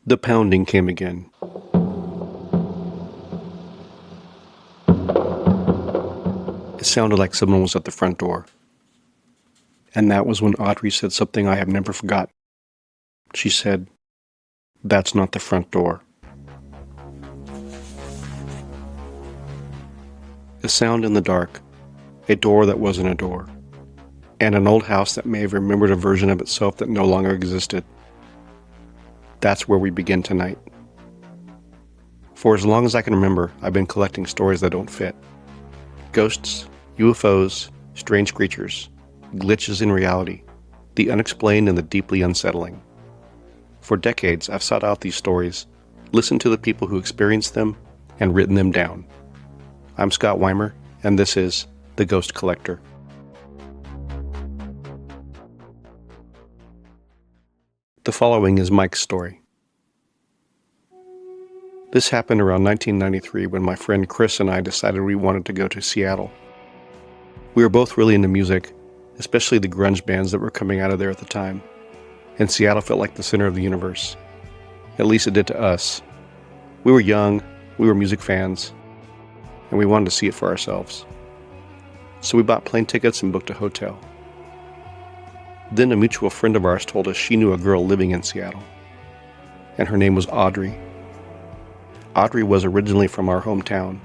The pounding came again. It sounded like someone was at the front door. And that was when Audrey said something I have never forgotten. She said, "That's not the front door." A sound in the dark, a door that wasn't a door, and an old house that may have remembered a version of itself that no longer existed. That's where we begin tonight. For as long as I can remember, I've been collecting stories that don't fit. Ghosts, UFOs, strange creatures, glitches in reality, the unexplained and the deeply unsettling. For decades, I've sought out these stories, listened to the people who experienced them, and written them down. I'm Scott Weimer, and this is The Ghost Collector. The following is Mike's story. This happened around 1993 when my friend Chris and I decided we wanted to go to Seattle. We were both really into music, especially the grunge bands that were coming out of there at the time, and Seattle felt like the center of the universe. At least it did to us. We were young, we were music fans, and we wanted to see it for ourselves. So we bought plane tickets and booked a hotel. Then a mutual friend of ours told us she knew a girl living in Seattle, and her name was Audrey. Audrey was originally from our hometown,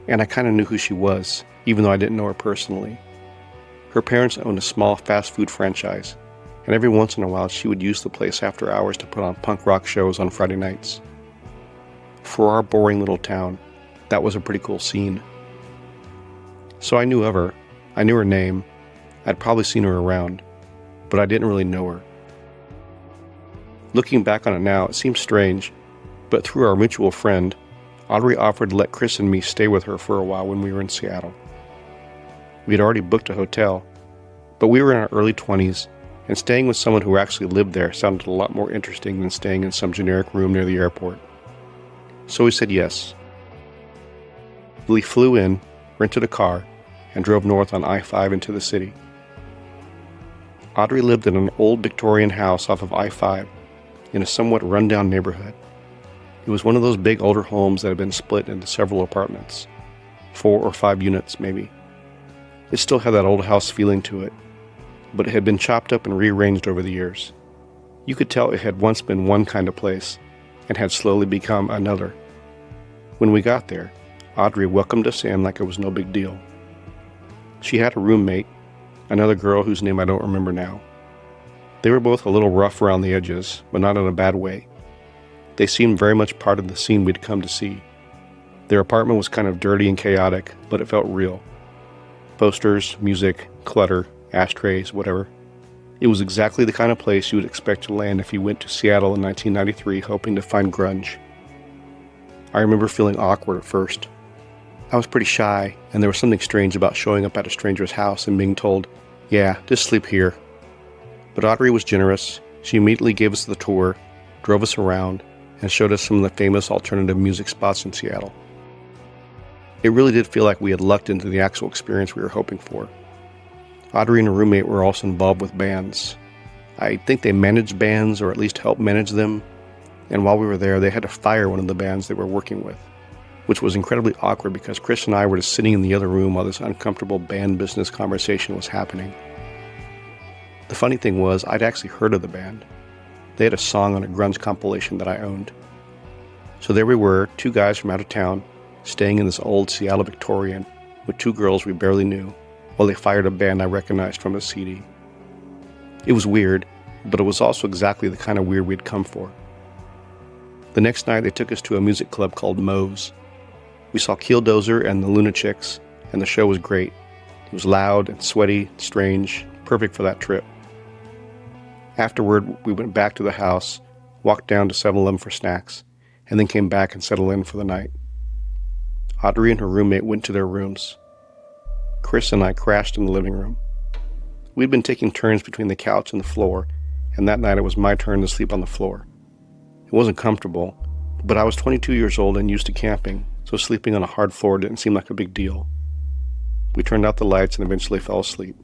and I kind of knew who she was, even though I didn't know her personally. Her parents owned a small fast food franchise, and every once in a while she would use the place after hours to put on punk rock shows on Friday nights. For our boring little town, that was a pretty cool scene. So I knew of her, I knew her name, I'd probably seen her around, but I didn't really know her. Looking back on it now, it seems strange, but through our mutual friend, Audrey offered to let Chris and me stay with her for a while when we were in Seattle. We had already booked a hotel, but we were in our early 20s, and staying with someone who actually lived there sounded a lot more interesting than staying in some generic room near the airport. So we said yes. We flew in, rented a car, and drove north on I-5 into the city. Audrey lived in an old Victorian house off of I-5 in a somewhat run-down neighborhood. It was one of those big older homes that had been split into several apartments, 4 or 5 units maybe. It still had that old house feeling to it, but it had been chopped up and rearranged over the years. You could tell it had once been one kind of place and had slowly become another. When we got there, Audrey welcomed us in like it was no big deal. She had a roommate, another girl whose name I don't remember now. They were both a little rough around the edges, but not in a bad way. They seemed very much part of the scene we'd come to see. Their apartment was kind of dirty and chaotic, but it felt real. Posters, music, clutter, ashtrays, whatever. It was exactly the kind of place you would expect to land if you went to Seattle in 1993 hoping to find grunge. I remember feeling awkward at first. I was pretty shy, and there was something strange about showing up at a stranger's house and being told, "Yeah, just sleep here." But Audrey was generous. She immediately gave us the tour, drove us around, and showed us some of the famous alternative music spots in Seattle. It really did feel like we had lucked into the actual experience we were hoping for. Audrey and her roommate were also involved with bands. I think they managed bands, or at least helped manage them, and while we were there, they had to fire one of the bands they were working with, which was incredibly awkward because Chris and I were just sitting in the other room while this uncomfortable band business conversation was happening. The funny thing was, I'd actually heard of the band. They had a song on a grunge compilation that I owned. So there we were, 2 guys from out of town, staying in this old Seattle Victorian with 2 girls we barely knew, while they fired a band I recognized from a CD. It was weird, but it was also exactly the kind of weird we'd come for. The next night they took us to a music club called Moe's. We saw Keeldozer and the Lunatics, and the show was great. It was loud and sweaty, strange, perfect for that trip. Afterward, we went back to the house, walked down to 7-Eleven for snacks, and then came back and settled in for the night. Audrey and her roommate went to their rooms. Chris and I crashed in the living room. We'd been taking turns between the couch and the floor, and that night it was my turn to sleep on the floor. It wasn't comfortable, but I was 22 years old and used to camping, so sleeping on a hard floor didn't seem like a big deal. We turned out the lights and eventually fell asleep.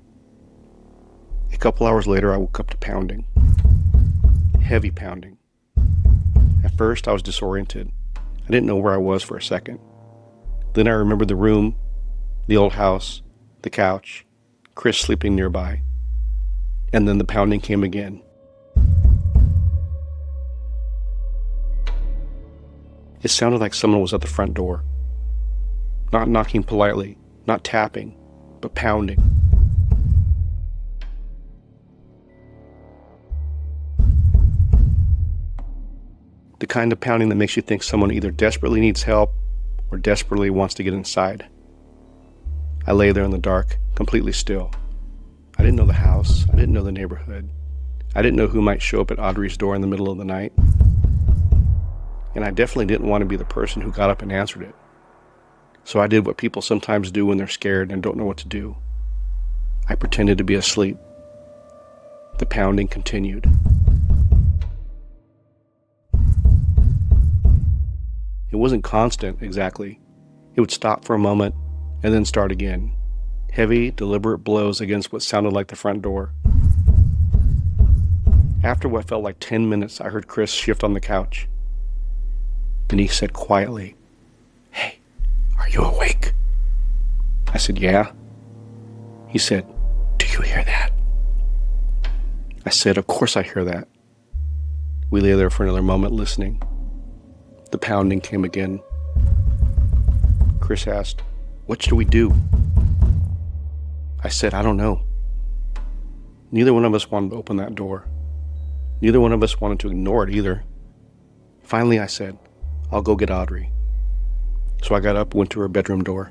A couple hours later, I woke up to pounding. Heavy pounding. At first, I was disoriented. I didn't know where I was for a second. Then I remembered the room, the old house, the couch, Chris sleeping nearby. And then the pounding came again. It sounded like someone was at the front door. Not knocking politely, not tapping, but pounding. The kind of pounding that makes you think someone either desperately needs help or desperately wants to get inside. I lay there in the dark, completely still. I didn't know the house. I didn't know the neighborhood. I didn't know who might show up at Audrey's door in the middle of the night. And I definitely didn't want to be the person who got up and answered it. So I did what people sometimes do when they're scared and don't know what to do. I pretended to be asleep. The pounding continued. It wasn't constant, exactly. It would stop for a moment and then start again. Heavy, deliberate blows against what sounded like the front door. After what felt like 10 minutes, I heard Chris shift on the couch. Then he said quietly, "Hey, are you awake?" I said, "Yeah." He said, "Do you hear that?" I said, "Of course I hear that." We lay there for another moment listening. The pounding came again. Chris asked, "What should we do?" I said, "I don't know." Neither one of us wanted to open that door. Neither one of us wanted to ignore it either. Finally, I said, "I'll go get Audrey." So I got up and went to her bedroom door.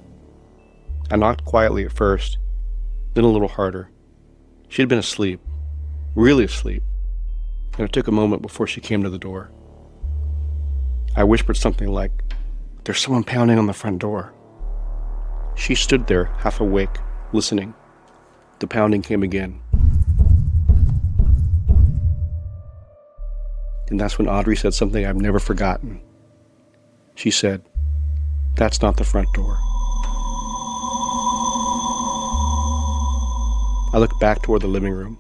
I knocked quietly at first, then a little harder. She had been asleep, really asleep, and it took a moment before she came to the door. I whispered something like, "There's someone pounding on the front door." She stood there, half awake, listening. The pounding came again. And that's when Audrey said something I've never forgotten. She said, "That's not the front door." I looked back toward the living room.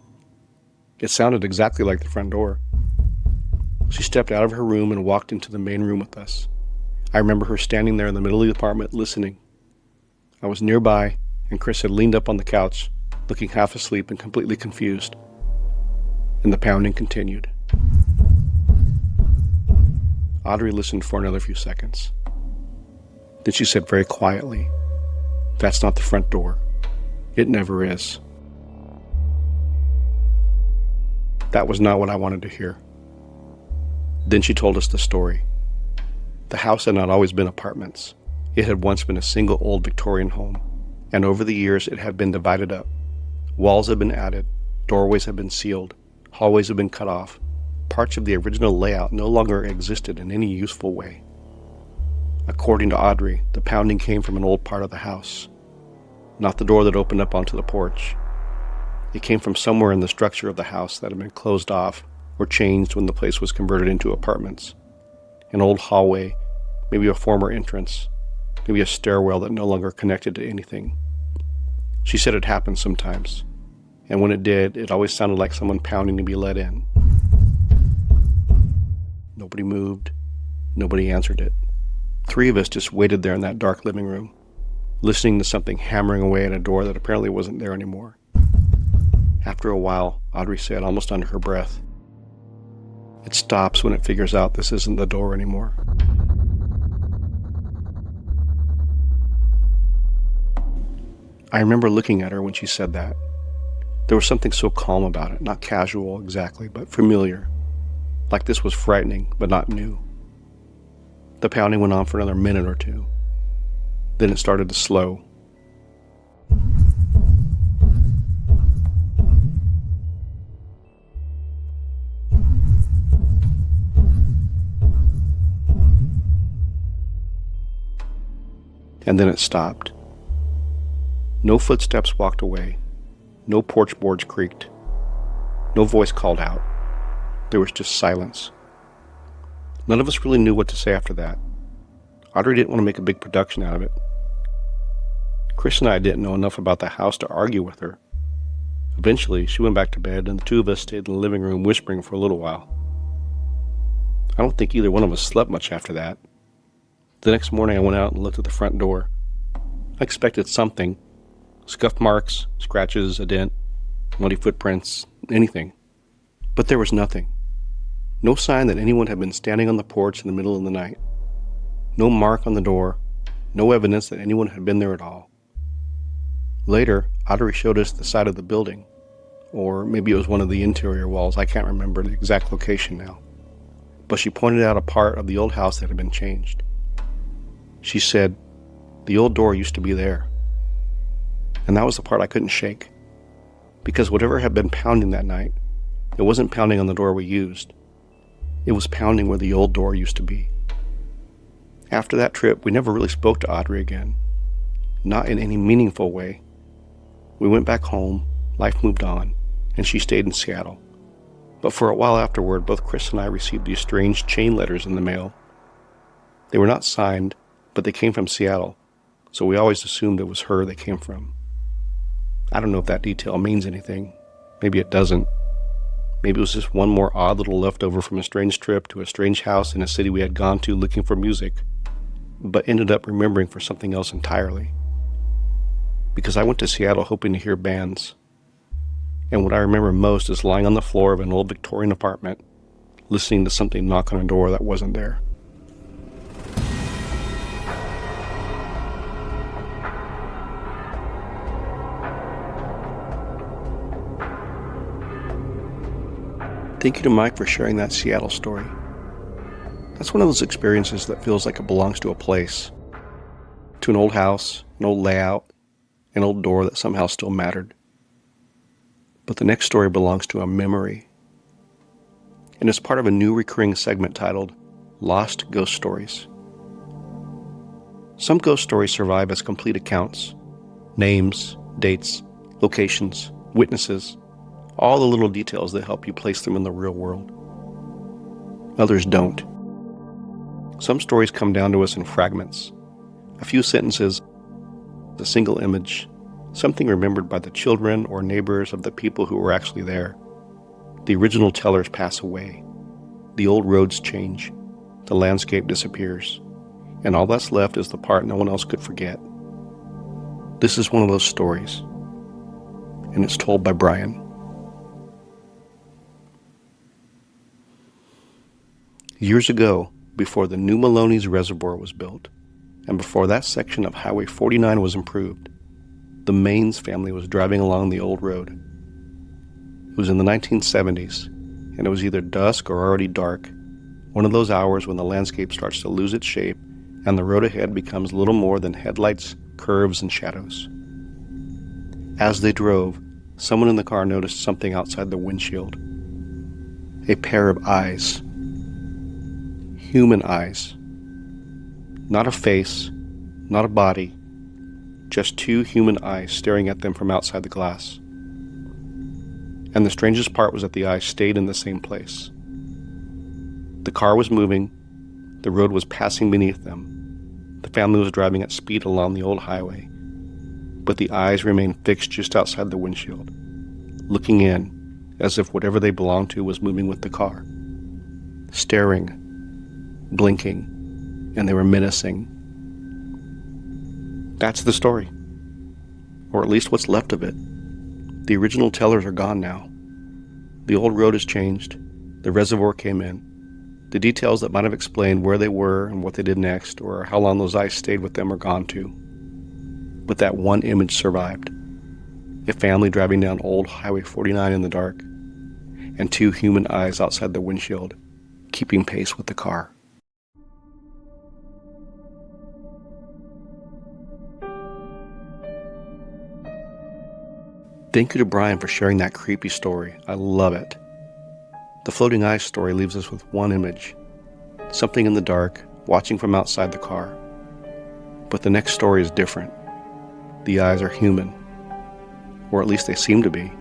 It sounded exactly like the front door. She stepped out of her room and walked into the main room with us. I remember her standing there in the middle of the apartment listening. I was nearby, and Chris had leaned up on the couch, looking half asleep and completely confused. And the pounding continued. Audrey listened for another few seconds. Then she said very quietly, "That's not the front door. It never is." That was not what I wanted to hear. Then she told us the story. The house had not always been apartments. It had once been a single old Victorian home, and over the years it had been divided up. Walls had been added, doorways had been sealed, hallways had been cut off. Parts of the original layout no longer existed in any useful way. According to Audrey, the pounding came from an old part of the house, not the door that opened up onto the porch. It came from somewhere in the structure of the house that had been closed off or changed when the place was converted into apartments. An old hallway, maybe a former entrance, maybe a stairwell that no longer connected to anything. She said it happened sometimes, and when it did, it always sounded like someone pounding to be let in. Nobody moved. Nobody answered it. 3 of us just waited there in that dark living room, listening to something hammering away at a door that apparently wasn't there anymore. After a while, Audrey said, almost under her breath, "It stops when it figures out this isn't the door anymore." I remember looking at her when she said that. There was something so calm about it, not casual exactly, but familiar. Like this was frightening, but not new. The pounding went on for another minute or two. Then it started to slow. And then it stopped. No footsteps walked away. No porch boards creaked. No voice called out. There was just silence. None of us really knew what to say after that. Audrey didn't want to make a big production out of it. Chris and I didn't know enough about the house to argue with her. Eventually, she went back to bed, and the 2 of us stayed in the living room whispering for a little while. I don't think either one of us slept much after that. The next morning I went out and looked at the front door. I expected something. Scuff marks, scratches, a dent, muddy footprints, anything. But there was nothing. No sign that anyone had been standing on the porch in the middle of the night. No mark on the door. No evidence that anyone had been there at all. Later, Audrey showed us the side of the building. Or maybe it was one of the interior walls. I can't remember the exact location now. But she pointed out a part of the old house that had been changed. She said, the old door used to be there. And that was the part I couldn't shake. Because whatever had been pounding that night, it wasn't pounding on the door we used. It was pounding where the old door used to be. After that trip, we never really spoke to Audrey again. Not in any meaningful way. We went back home, life moved on, and she stayed in Seattle. But for a while afterward, both Chris and I received these strange chain letters in the mail. They were not signed, but they came from Seattle, so we always assumed it was her they came from. I don't know if that detail means anything. Maybe it doesn't. Maybe it was just one more odd little leftover from a strange trip to a strange house in a city we had gone to looking for music, but ended up remembering for something else entirely. Because I went to Seattle hoping to hear bands. And what I remember most is lying on the floor of an old Victorian apartment, listening to something knock on a door that wasn't there. Thank you to Mike for sharing that Seattle story. That's one of those experiences that feels like it belongs to a place, to an old house, an old layout, an old door that somehow still mattered. But the next story belongs to a memory, and is part of a new recurring segment titled Lost Ghost Stories. Some ghost stories survive as complete accounts, names, dates, locations, witnesses, all the little details that help you place them in the real world. Others don't. Some stories come down to us in fragments, a few sentences, a single image, something remembered by the children or neighbors of the people who were actually there. The original tellers pass away. The old roads change. The landscape disappears. And all that's left is the part no one else could forget. This is one of those stories. And it's told by Brian. Years ago, before the new Maloney's Reservoir was built, and before that section of Highway 49 was improved, the Maines family was driving along the old road. It was in the 1970s, and it was either dusk or already dark, one of those hours when the landscape starts to lose its shape and the road ahead becomes little more than headlights, curves, and shadows. As they drove, someone in the car noticed something outside the windshield. A pair of eyes. Human eyes. Not a face, not a body, just two human eyes staring at them from outside the glass. And the strangest part was that the eyes stayed in the same place. The car was moving, the road was passing beneath them, the family was driving at speed along the old highway, but the eyes remained fixed just outside the windshield, looking in as if whatever they belonged to was moving with the car, staring, blinking, and they were menacing. That's the story, or at least what's left of it. The original tellers are gone now. The old road has changed. The reservoir came in. The details that might have explained where they were and what they did next, or how long those eyes stayed with them, are gone too. But that one image survived. A family driving down old Highway 49 in the dark, and two human eyes outside the windshield, keeping pace with the car. Thank you to Brian for sharing that creepy story. I love it. The floating eyes story leaves us with one image. Something in the dark, watching from outside the car. But the next story is different. The eyes are human. Or at least they seem to be.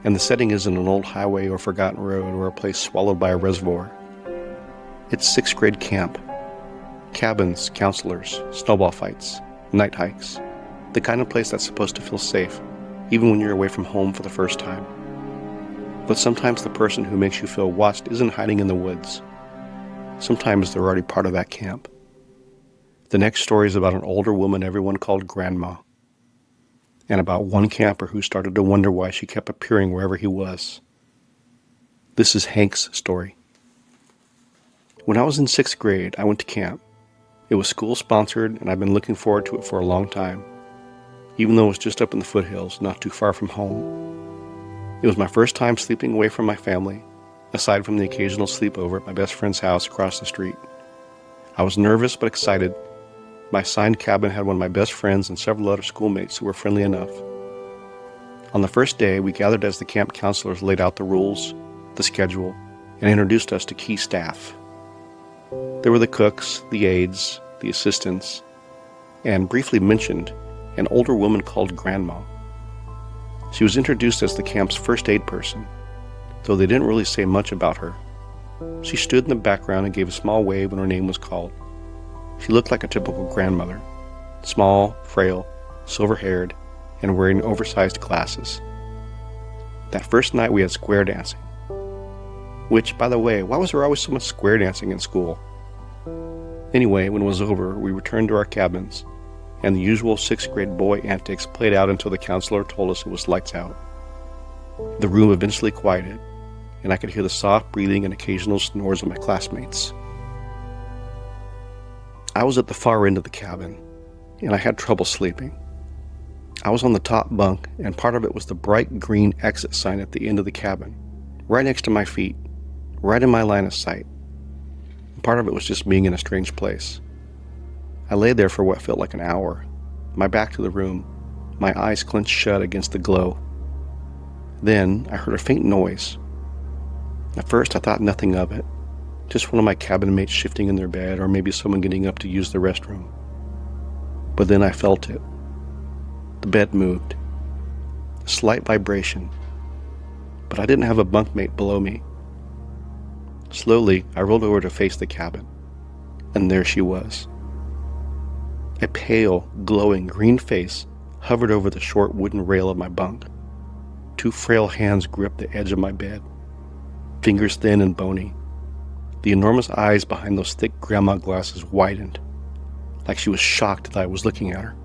And the setting isn't an old highway or forgotten road or a place swallowed by a reservoir. It's sixth grade camp. Cabins, counselors, snowball fights, night hikes. The kind of place that's supposed to feel safe, even when you're away from home for the first time. But sometimes the person who makes you feel watched isn't hiding in the woods. Sometimes they're already part of that camp. The next story is about an older woman everyone called Grandma, and about one camper who started to wonder why she kept appearing wherever he was. This is Hank's story. When I was in 6th grade, I went to camp. It was school-sponsored, and I've been looking forward to it for a long time, even though it was just up in the foothills, not too far from home. It was my first time sleeping away from my family, aside from the occasional sleepover at my best friend's house across the street. I was nervous but excited. My assigned cabin had one of my best friends and several other schoolmates who were friendly enough. On the first day, we gathered as the camp counselors laid out the rules, the schedule, and introduced us to key staff. There were the cooks, the aides, the assistants, and briefly mentioned, an older woman called Grandma. She was introduced as the camp's first aid person, though they didn't really say much about her. She stood in the background and gave a small wave when her name was called. She looked like a typical grandmother, small, frail, silver-haired, and wearing oversized glasses. That first night we had square dancing. Which, by the way, why was there always so much square dancing in school? Anyway, when it was over, we returned to our cabins, and the usual 6th grade boy antics played out until the counselor told us it was lights out. The room eventually quieted, and I could hear the soft breathing and occasional snores of my classmates. I was at the far end of the cabin, and I had trouble sleeping. I was on the top bunk, and part of it was the bright green exit sign at the end of the cabin, right next to my feet, right in my line of sight. And part of it was just being in a strange place. I lay there for what felt like an hour, my back to the room, my eyes clenched shut against the glow. Then I heard a faint noise. At first I thought nothing of it, just one of my cabin mates shifting in their bed, or maybe someone getting up to use the restroom. But then I felt it. The bed moved. A slight vibration. But I didn't have a bunkmate below me. Slowly, I rolled over to face the cabin, and there she was. A pale, glowing green face hovered over the short wooden rail of my bunk. 2 frail hands gripped the edge of my bed, fingers thin and bony. The enormous eyes behind those thick grandma glasses widened, like she was shocked that I was looking at her.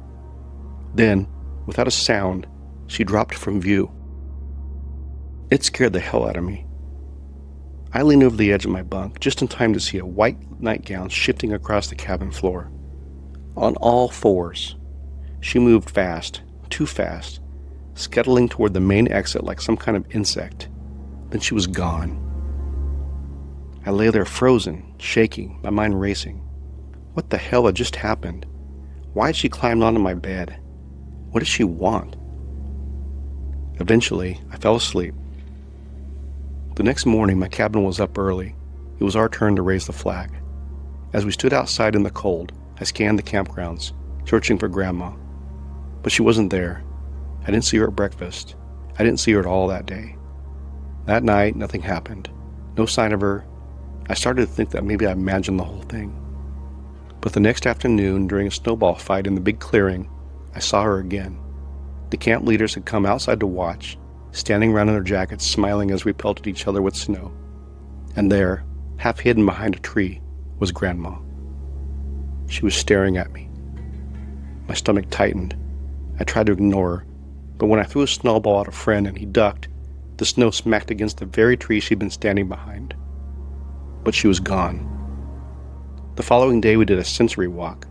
Then, without a sound, she dropped from view. It scared the hell out of me. I leaned over the edge of my bunk just in time to see a white nightgown shifting across the cabin floor. On all fours, she moved fast, too fast, scuttling toward the main exit like some kind of insect. Then she was gone. I lay there frozen, shaking, my mind racing. What the hell had just happened? Why had she climbed onto my bed? What did she want? Eventually, I fell asleep. The next morning, my cabin was up early. It was our turn to raise the flag. As we stood outside in the cold, I scanned the campgrounds, searching for Grandma. But she wasn't there. I didn't see her at breakfast. I didn't see her at all that day. That night, nothing happened. No sign of her. I started to think that maybe I imagined the whole thing. But the next afternoon, during a snowball fight in the big clearing, I saw her again. The camp leaders had come outside to watch, standing around in their jackets, smiling as we pelted each other with snow. And there, half hidden behind a tree, was Grandma. She was staring at me. My stomach tightened. I tried to ignore her, but when I threw a snowball at a friend and he ducked, the snow smacked against the very tree she'd been standing behind. But she was gone. The following day we did a sensory walk.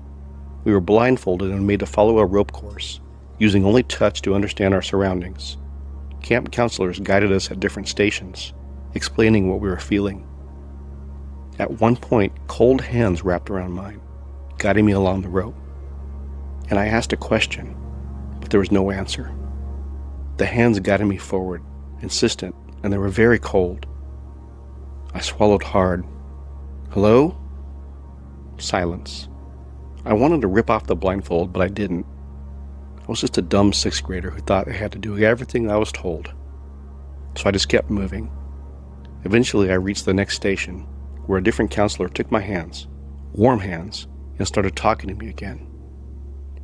We were blindfolded and made to follow a rope course, using only touch to understand our surroundings. Camp counselors guided us at different stations, explaining what we were feeling. At one point, cold hands wrapped around mine, guiding me along the rope. And I asked a question, but there was no answer. The hands guided me forward, insistent, and they were very cold. I swallowed hard. Hello? Silence. I wanted to rip off the blindfold, but I didn't. I was just a dumb 6th grader who thought I had to do everything I was told. So I just kept moving. Eventually I reached the next station, where a different counselor took my hands, warm hands, and started talking to me again.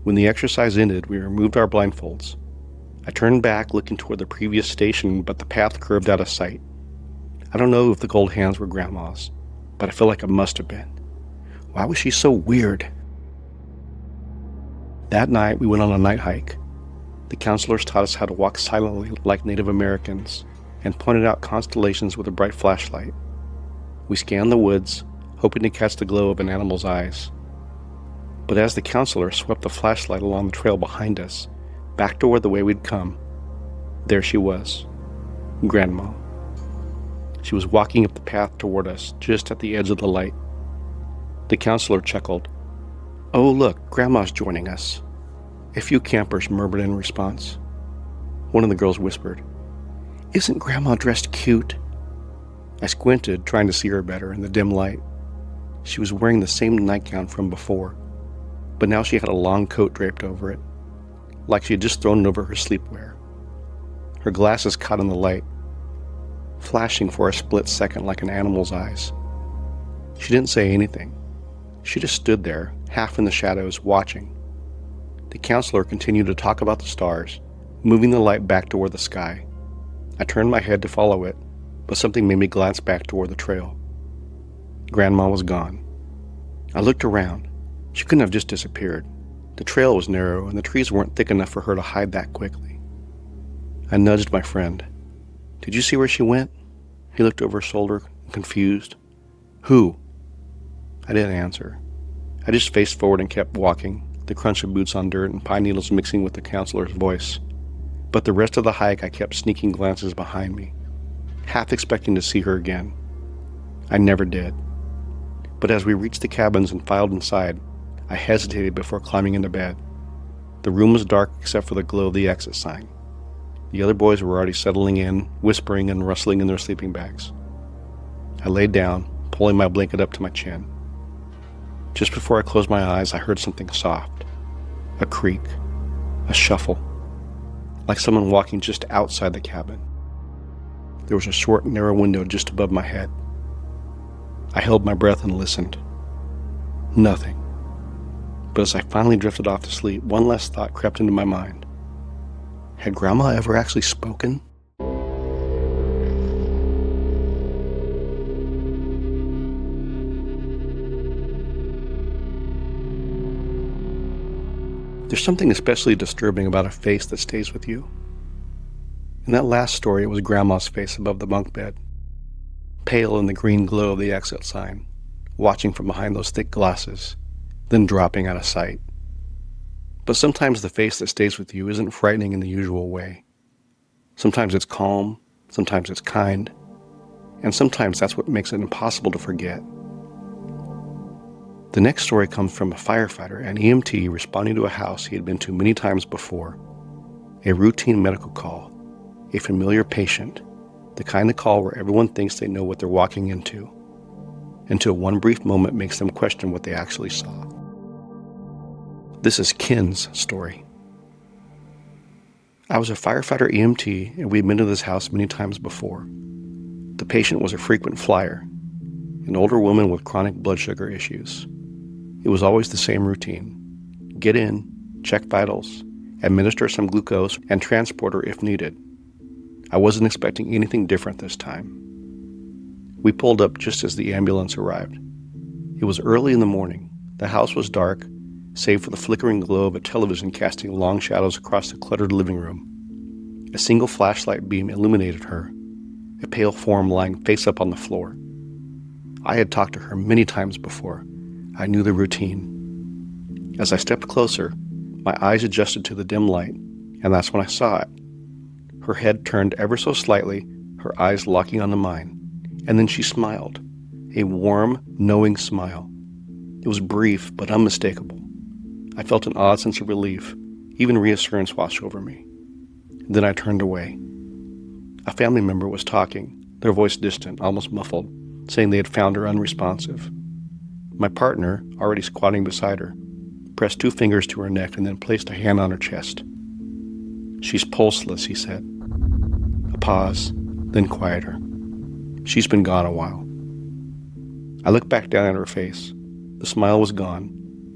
When the exercise ended, we removed our blindfolds. I turned back, looking toward the previous station, but the path curved out of sight. I don't know if the cold hands were Grandma's, but I feel like it must have been. Why was she so weird? That night, we went on a night hike. The counselors taught us how to walk silently like Native Americans and pointed out constellations with a bright flashlight. We scanned the woods, hoping to catch the glow of an animal's eyes. But as the counselor swept the flashlight along the trail behind us, back toward the way we'd come, there she was, Grandma. She was walking up the path toward us, just at the edge of the light. The counselor chuckled. "Oh, look, Grandma's joining us," a few campers murmured in response. One of the girls whispered, "Isn't Grandma dressed cute?" I squinted, trying to see her better in the dim light. She was wearing the same nightgown from before, but now she had a long coat draped over it, like she had just thrown it over her sleepwear. Her glasses caught in the light, flashing for a split second like an animal's eyes. She didn't say anything. She just stood there, half in the shadows, watching. The counselor continued to talk about the stars, moving the light back toward the sky. I turned my head to follow it, but something made me glance back toward the trail. Grandma was gone. I looked around. She couldn't have just disappeared. The trail was narrow, and the trees weren't thick enough for her to hide that quickly. I nudged my friend. "Did you see where she went?" He looked over his shoulder, confused. "Who?" I didn't answer. I just faced forward and kept walking, the crunch of boots on dirt and pine needles mixing with the counselor's voice. But the rest of the hike, I kept sneaking glances behind me, half expecting to see her again. I never did. But as we reached the cabins and filed inside, I hesitated before climbing into bed. The room was dark except for the glow of the exit sign. The other boys were already settling in, whispering and rustling in their sleeping bags. I laid down, pulling my blanket up to my chin. Just before I closed my eyes, I heard something soft. A creak. A shuffle. Like someone walking just outside the cabin. There was a short, narrow window just above my head. I held my breath and listened. Nothing. But as I finally drifted off to sleep, one last thought crept into my mind. Had Grandma ever actually spoken? There's something especially disturbing about a face that stays with you. In that last story, it was Grandma's face above the bunk bed, pale in the green glow of the exit sign, watching from behind those thick glasses, then dropping out of sight. But sometimes the face that stays with you isn't frightening in the usual way. Sometimes it's calm, sometimes it's kind, and sometimes that's what makes it impossible to forget. The next story comes from a firefighter and EMT responding to a house he had been to many times before. A routine medical call, a familiar patient, the kind of call where everyone thinks they know what they're walking into, until one brief moment makes them question what they actually saw. This is Ken's story. I was a firefighter EMT, and we had been to this house many times before. The patient was a frequent flyer, an older woman with chronic blood sugar issues. It was always the same routine. Get in, check vitals, administer some glucose, and transport her if needed. I wasn't expecting anything different this time. We pulled up just as the ambulance arrived. It was early in the morning. The house was dark, save for the flickering glow of a television casting long shadows across the cluttered living room. A single flashlight beam illuminated her, a pale form lying face up on the floor. I had talked to her many times before. I knew the routine. As I stepped closer, my eyes adjusted to the dim light, and that's when I saw it. Her head turned ever so slightly, her eyes locking onto mine, and then she smiled, a warm, knowing smile. It was brief but unmistakable. I felt an odd sense of relief, even reassurance wash over me. Then I turned away. A family member was talking, their voice distant, almost muffled, saying they had found her unresponsive. My partner, already squatting beside her, pressed 2 fingers to her neck and then placed a hand on her chest. "She's pulseless," he said. A pause, then quieter. "She's been gone a while." I looked back down at her face. The smile was gone.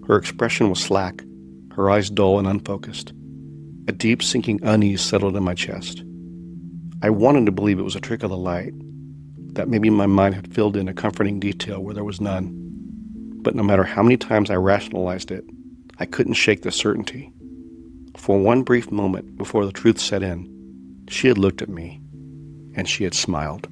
Her expression was slack, her eyes dull and unfocused. A deep sinking unease settled in my chest. I wanted to believe it was a trick of the light, that maybe my mind had filled in a comforting detail where there was none. But no matter how many times I rationalized it, I couldn't shake the certainty. For one brief moment before the truth set in, she had looked at me, and she had smiled.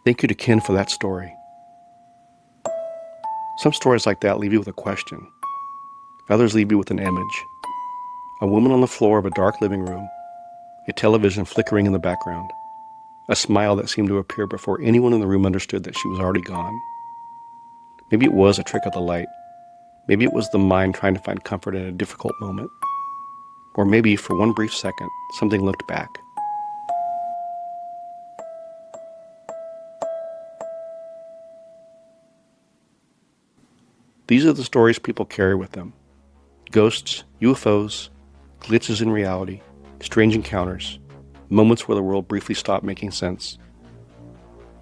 Thank you to Ken for that story. Some stories like that leave you with a question. Others leave you with an image. A woman on the floor of a dark living room, a television flickering in the background, a smile that seemed to appear before anyone in the room understood that she was already gone. Maybe it was a trick of the light. Maybe it was the mind trying to find comfort in a difficult moment. Or maybe, for one brief second, something looked back. These are the stories people carry with them. Ghosts, UFOs, glitches in reality, strange encounters, moments where the world briefly stopped making sense.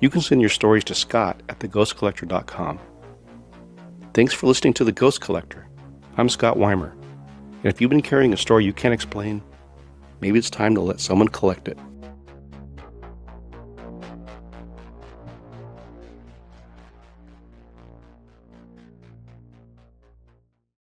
You can send your stories to Scott@theghostcollector.com. Thanks for listening to The Ghost Collector. I'm Scott Weimer, and if you've been carrying a story you can't explain, maybe it's time to let someone collect it.